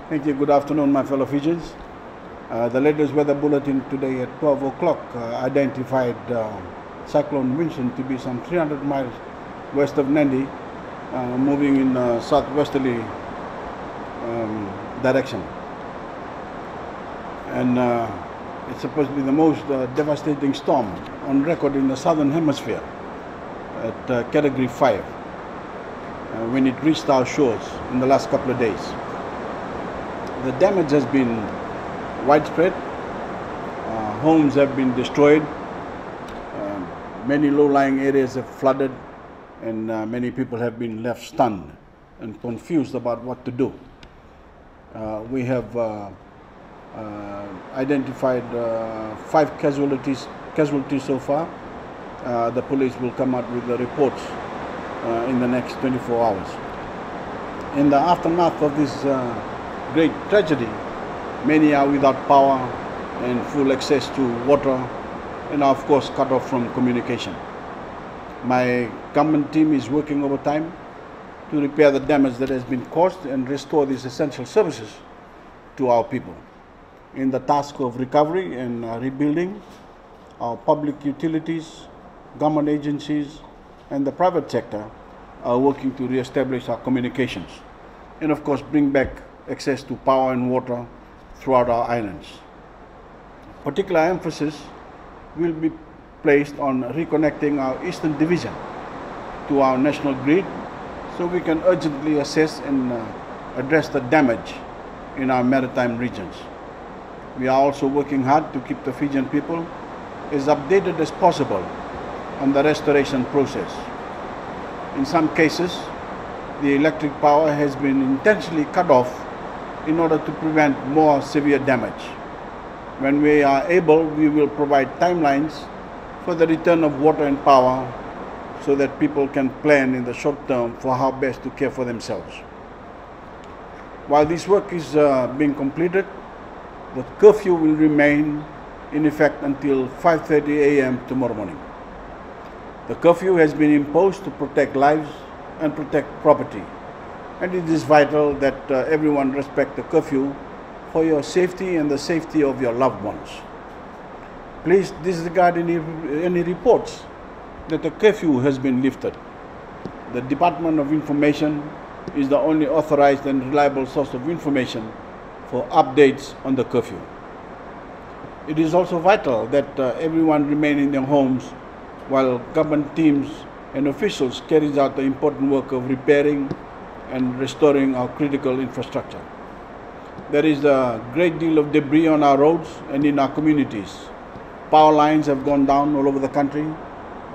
Thank you. Good afternoon, my fellow Fijians. The latest weather bulletin today at 12 o'clock identified Cyclone Winston to be some 300 miles west of Nandi, moving in southwesterly direction. And it's supposed to be the most devastating storm on record in the southern hemisphere at category 5 when it reached our shores in the last couple of days. The damage has been widespread. Homes have been destroyed. Many low-lying areas have flooded, and many people have been left stunned and confused about what to do. We have identified 5 casualties so far. The police will come out with the reports in the next 24 hours. In the aftermath of this great tragedy, many are without power and full access to water, and are of course cut off from communication. My government team is working overtime to repair the damage that has been caused and restore these essential services to our people. In the task of recovery and rebuilding, our public utilities, government agencies and the private sector are working to re-establish our communications and of course bring back access to power and water throughout our islands. Particular emphasis will be placed on reconnecting our eastern division to our national grid so we can urgently assess and address the damage in our maritime regions. We are also working hard to keep the Fijian people as updated as possible on the restoration process. In some cases, the electric power has been intentionally cut off in order to prevent more severe damage. When we are able, we will provide timelines for the return of water and power so that people can plan in the short term for how best to care for themselves. While this work is being completed, the curfew will remain in effect until 5:30 a.m. tomorrow morning. The curfew has been imposed to protect lives and protect property. And it is vital that everyone respect the curfew for your safety and the safety of your loved ones. Please disregard any reports that the curfew has been lifted. The Department of Information is the only authorized and reliable source of information for updates on the curfew. It is also vital that everyone remain in their homes while government teams and officials carry out the important work of repairing and restoring our critical infrastructure. There is a great deal of debris on our roads and in our communities. Power lines have gone down all over the country,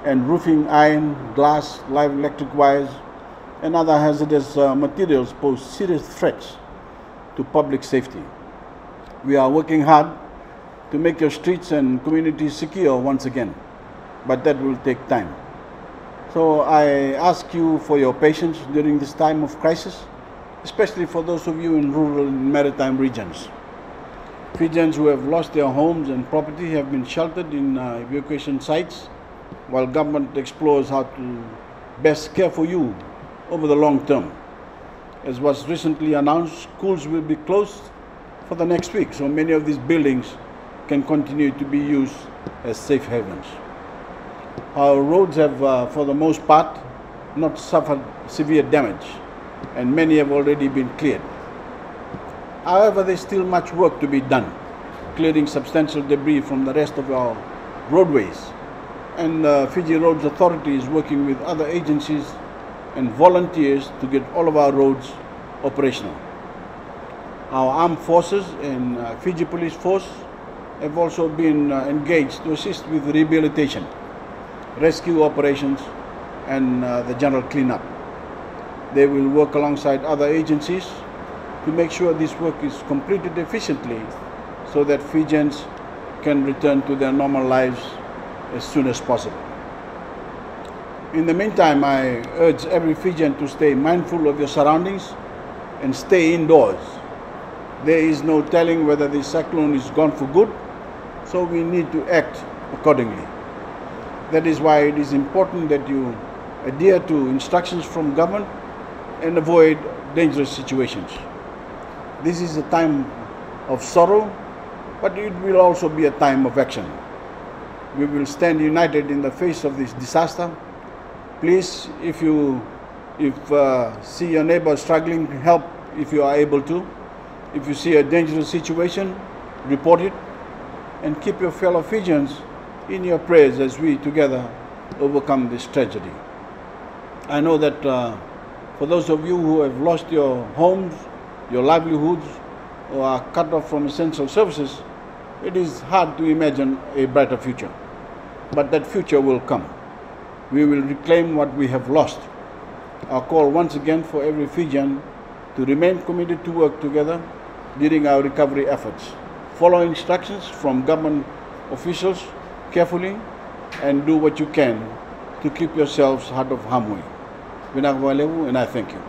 and roofing iron, glass, live electric wires, and other hazardous materials pose serious threats to public safety. We are working hard to make your streets and communities secure once again, but that will take time. So I ask you for your patience during this time of crisis, especially for those of you in rural and maritime regions. Fijians who have lost their homes and property have been sheltered in evacuation sites, while government explores how to best care for you over the long term. As was recently announced, schools will be closed for the next week, so many of these buildings can continue to be used as safe havens. Our roads have, for the most part, not suffered severe damage, and many have already been cleared. However, there is still much work to be done, clearing substantial debris from the rest of our roadways, and the Fiji Roads Authority is working with other agencies and volunteers to get all of our roads operational. Our armed forces and Fiji Police Force have also been engaged to assist with rehabilitation, rescue operations and the general cleanup. They will work alongside other agencies to make sure this work is completed efficiently so that Fijians can return to their normal lives as soon as possible. In the meantime, I urge every Fijian to stay mindful of your surroundings and stay indoors. There is no telling whether the cyclone is gone for good, so we need to act accordingly. That is why it is important that you adhere to instructions from government and avoid dangerous situations. This is a time of sorrow, but it will also be a time of action. We will stand united in the face of this disaster. Please, if you see your neighbor struggling, help if you are able to. If you see a dangerous situation, report it, and keep your fellow Fijians in your prayers as we together overcome this tragedy. I know that for those of you who have lost your homes, your livelihoods, or are cut off from essential services, it is hard to imagine a brighter future. But that future will come. We will reclaim what we have lost. I call once again for every Fijian to remain committed to work together during our recovery efforts. Follow instructions from government officials carefully and do what you can to keep yourselves out of harm's way. And I thank you.